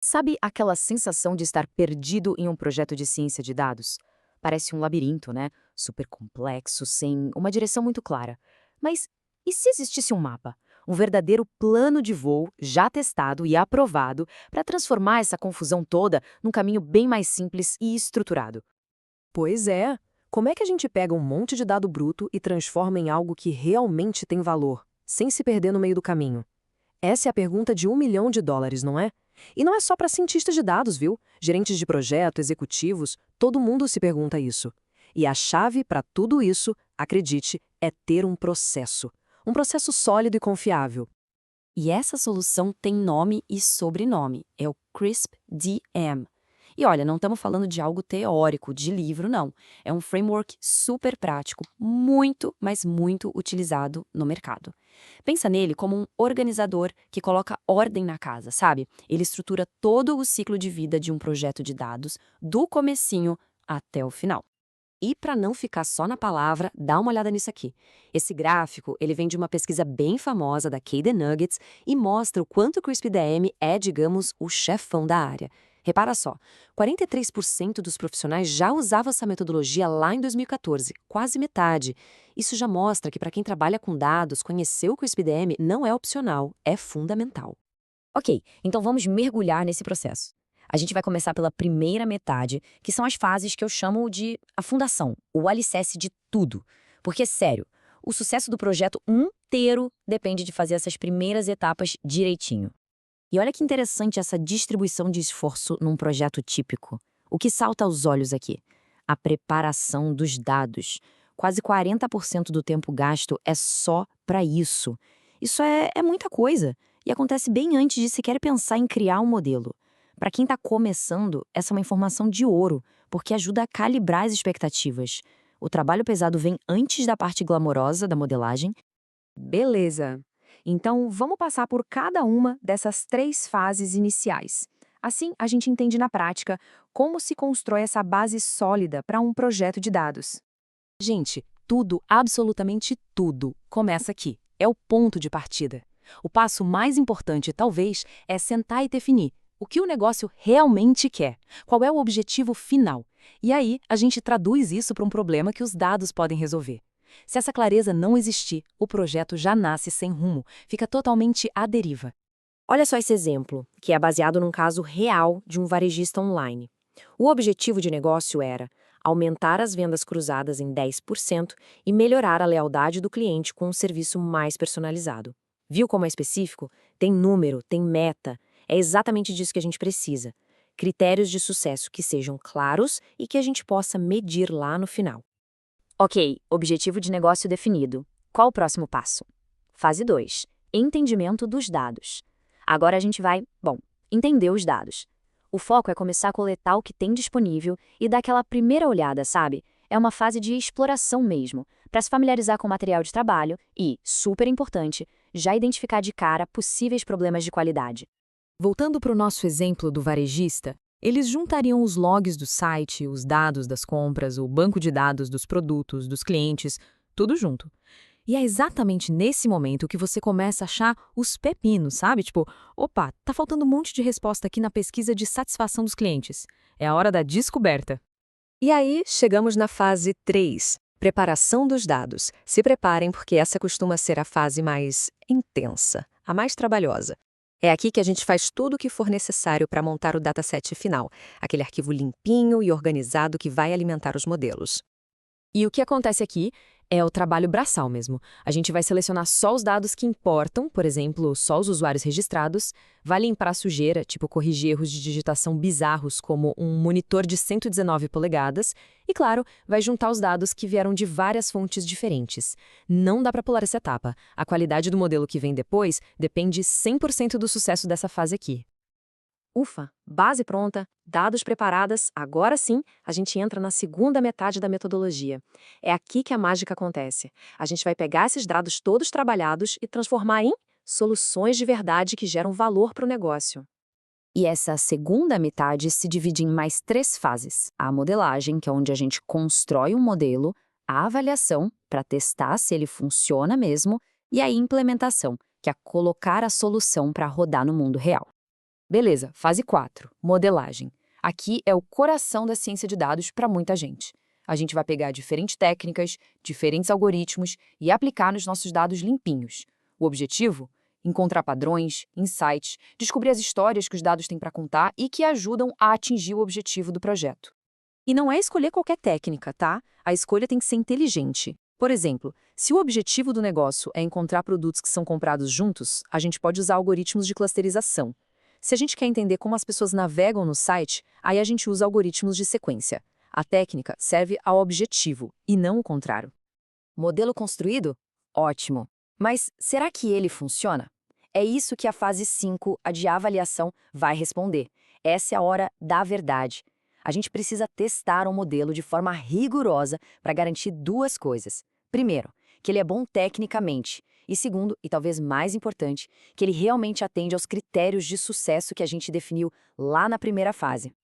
Sabe aquela sensação de estar perdido em um projeto de ciência de dados? Parece um labirinto, né? Super complexo, sem uma direção muito clara. Mas e se existisse um mapa? Um verdadeiro plano de voo, já testado e aprovado, para transformar essa confusão toda num caminho bem mais simples e estruturado? Pois é. Como é que a gente pega um monte de dado bruto e transforma em algo que realmente tem valor, sem se perder no meio do caminho? Essa é a pergunta de US$ 1 milhão, não é? E não é só para cientistas de dados, viu? Gerentes de projeto, executivos, todo mundo se pergunta isso. E a chave para tudo isso, acredite, é ter um processo. Um processo sólido e confiável. E essa solução tem nome e sobrenome, é o CRISP-DM. E olha, não estamos falando de algo teórico, de livro, não. É um framework super prático, muito, mas muito utilizado no mercado. Pensa nele como um organizador que coloca ordem na casa, sabe? Ele estrutura todo o ciclo de vida de um projeto de dados, do comecinho até o final. E para não ficar só na palavra, dá uma olhada nisso aqui. Esse gráfico, ele vem de uma pesquisa bem famosa da KD Nuggets e mostra o quanto o CRISP-DM é, digamos, o chefão da área. Repara só, 43% dos profissionais já usavam essa metodologia lá em 2014, quase metade. Isso já mostra que para quem trabalha com dados, conhecer o CRISP-DM não é opcional, é fundamental. Ok, então vamos mergulhar nesse processo. A gente vai começar pela primeira metade, que são as fases que eu chamo de a fundação, o alicerce de tudo. Porque, sério, o sucesso do projeto inteiro depende de fazer essas primeiras etapas direitinho. E olha que interessante essa distribuição de esforço num projeto típico. O que salta aos olhos aqui? A preparação dos dados. Quase 40% do tempo gasto é só para isso. Isso é muita coisa. E acontece bem antes de sequer pensar em criar um modelo. Para quem está começando, essa é uma informação de ouro, porque ajuda a calibrar as expectativas. O trabalho pesado vem antes da parte glamourosa da modelagem. Beleza. Então, vamos passar por cada uma dessas três fases iniciais. Assim, a gente entende na prática como se constrói essa base sólida para um projeto de dados. Gente, tudo, absolutamente tudo, começa aqui. É o ponto de partida. O passo mais importante, talvez, é sentar e definir o que o negócio realmente quer, qual é o objetivo final. E aí, a gente traduz isso para um problema que os dados podem resolver. Se essa clareza não existir, o projeto já nasce sem rumo, fica totalmente à deriva. Olha só esse exemplo, que é baseado num caso real de um varejista online. O objetivo de negócio era aumentar as vendas cruzadas em 10% e melhorar a lealdade do cliente com um serviço mais personalizado. Viu como é específico? Tem número, tem meta. É exatamente disso que a gente precisa. Critérios de sucesso que sejam claros e que a gente possa medir lá no final. Ok, objetivo de negócio definido. Qual o próximo passo? Fase 2. Entendimento dos dados. Agora a gente vai, entender os dados. O foco é começar a coletar o que tem disponível e dar aquela primeira olhada, sabe? É uma fase de exploração mesmo, para se familiarizar com o material de trabalho e, super importante, já identificar de cara possíveis problemas de qualidade. Voltando para o nosso exemplo do varejista, eles juntariam os logs do site, os dados das compras, o banco de dados dos produtos, dos clientes, tudo junto. E é exatamente nesse momento que você começa a achar os pepinos, sabe? Tipo, opa, tá faltando um monte de resposta aqui na pesquisa de satisfação dos clientes. É a hora da descoberta. E aí, chegamos na fase 3, preparação dos dados. Se preparem porque essa costuma ser a fase mais intensa, a mais trabalhosa. É aqui que a gente faz tudo o que for necessário para montar o dataset final, aquele arquivo limpinho e organizado que vai alimentar os modelos. E o que acontece aqui é o trabalho braçal mesmo. A gente vai selecionar só os dados que importam, por exemplo, só os usuários registrados, vai limpar a sujeira, tipo corrigir erros de digitação bizarros como um monitor de 119 polegadas, e claro, vai juntar os dados que vieram de várias fontes diferentes. Não dá para pular essa etapa. A qualidade do modelo que vem depois depende 100% do sucesso dessa fase aqui. Ufa, base pronta, dados preparadas, agora sim a gente entra na segunda metade da metodologia. É aqui que a mágica acontece. A gente vai pegar esses dados todos trabalhados e transformar em soluções de verdade que geram valor para o negócio. E essa segunda metade se divide em mais três fases. A modelagem, que é onde a gente constrói um modelo, a avaliação, para testar se ele funciona mesmo, e a implementação, que é colocar a solução para rodar no mundo real. Beleza, fase 4, modelagem. Aqui é o coração da ciência de dados para muita gente. A gente vai pegar diferentes técnicas, diferentes algoritmos e aplicar nos nossos dados limpinhos. O objetivo? Encontrar padrões, insights, descobrir as histórias que os dados têm para contar e que ajudam a atingir o objetivo do projeto. E não é escolher qualquer técnica, tá? A escolha tem que ser inteligente. Por exemplo, se o objetivo do negócio é encontrar produtos que são comprados juntos, a gente pode usar algoritmos de clusterização. Se a gente quer entender como as pessoas navegam no site, aí a gente usa algoritmos de sequência. A técnica serve ao objetivo e não o contrário. Modelo construído? Ótimo. Mas será que ele funciona? É isso que a fase 5, a de avaliação, vai responder. Essa é a hora da verdade. A gente precisa testar o modelo de forma rigorosa para garantir duas coisas. Primeiro, que ele é bom tecnicamente. E segundo, e talvez mais importante, que ele realmente atende aos critérios de sucesso que a gente definiu lá na primeira fase.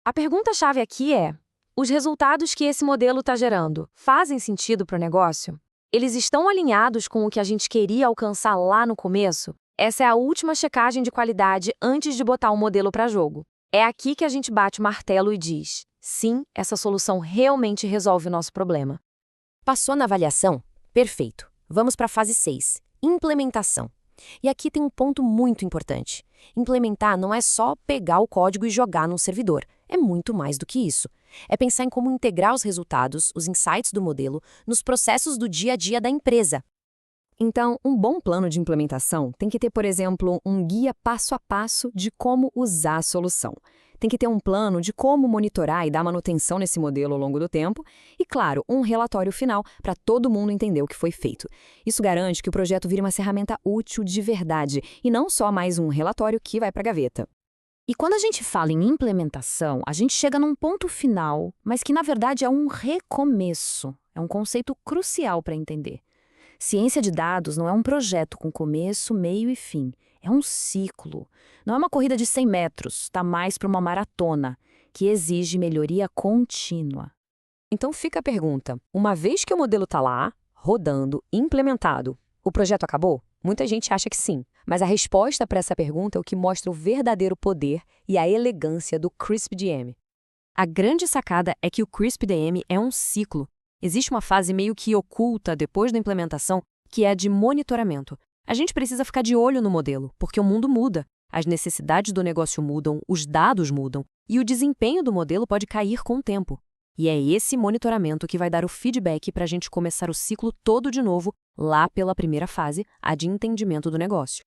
A pergunta-chave aqui é: os resultados que esse modelo está gerando fazem sentido para o negócio? Eles estão alinhados com o que a gente queria alcançar lá no começo? Essa é a última checagem de qualidade antes de botar o modelo para jogo. É aqui que a gente bate o martelo e diz: sim, essa solução realmente resolve o nosso problema. Passou na avaliação? Perfeito. Vamos para a fase 6, implementação. E aqui tem um ponto muito importante. Implementar não é só pegar o código e jogar num servidor. É muito mais do que isso. É pensar em como integrar os resultados, os insights do modelo, nos processos do dia a dia da empresa. Então, um bom plano de implementação tem que ter, por exemplo, um guia passo a passo de como usar a solução. Tem que ter um plano de como monitorar e dar manutenção nesse modelo ao longo do tempo e, claro, um relatório final para todo mundo entender o que foi feito. Isso garante que o projeto vire uma ferramenta útil de verdade e não só mais um relatório que vai para a gaveta. E quando a gente fala em implementação, a gente chega num ponto final, mas que na verdade é um recomeço. É um conceito crucial para entender. Ciência de dados não é um projeto com começo, meio e fim. É um ciclo. Não é uma corrida de 100 metros, está mais para uma maratona, que exige melhoria contínua. Então fica a pergunta: uma vez que o modelo está lá, rodando, implementado, o projeto acabou? Muita gente acha que sim, mas a resposta para essa pergunta é o que mostra o verdadeiro poder e a elegância do CRISP-DM. A grande sacada é que o CRISP-DM é um ciclo. Existe uma fase meio que oculta depois da implementação, que é a de monitoramento. A gente precisa ficar de olho no modelo, porque o mundo muda, as necessidades do negócio mudam, os dados mudam, e o desempenho do modelo pode cair com o tempo. E é esse monitoramento que vai dar o feedback para a gente começar o ciclo todo de novo, lá pela primeira fase, a de entendimento do negócio.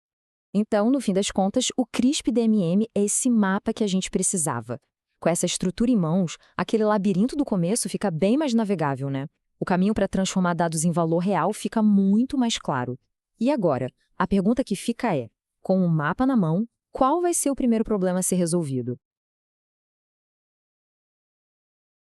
Então, no fim das contas, o CRISP-DMM é esse mapa que a gente precisava. Com essa estrutura em mãos, aquele labirinto do começo fica bem mais navegável, né? O caminho para transformar dados em valor real fica muito mais claro. E agora, a pergunta que fica é, com o mapa na mão, qual vai ser o primeiro problema a ser resolvido?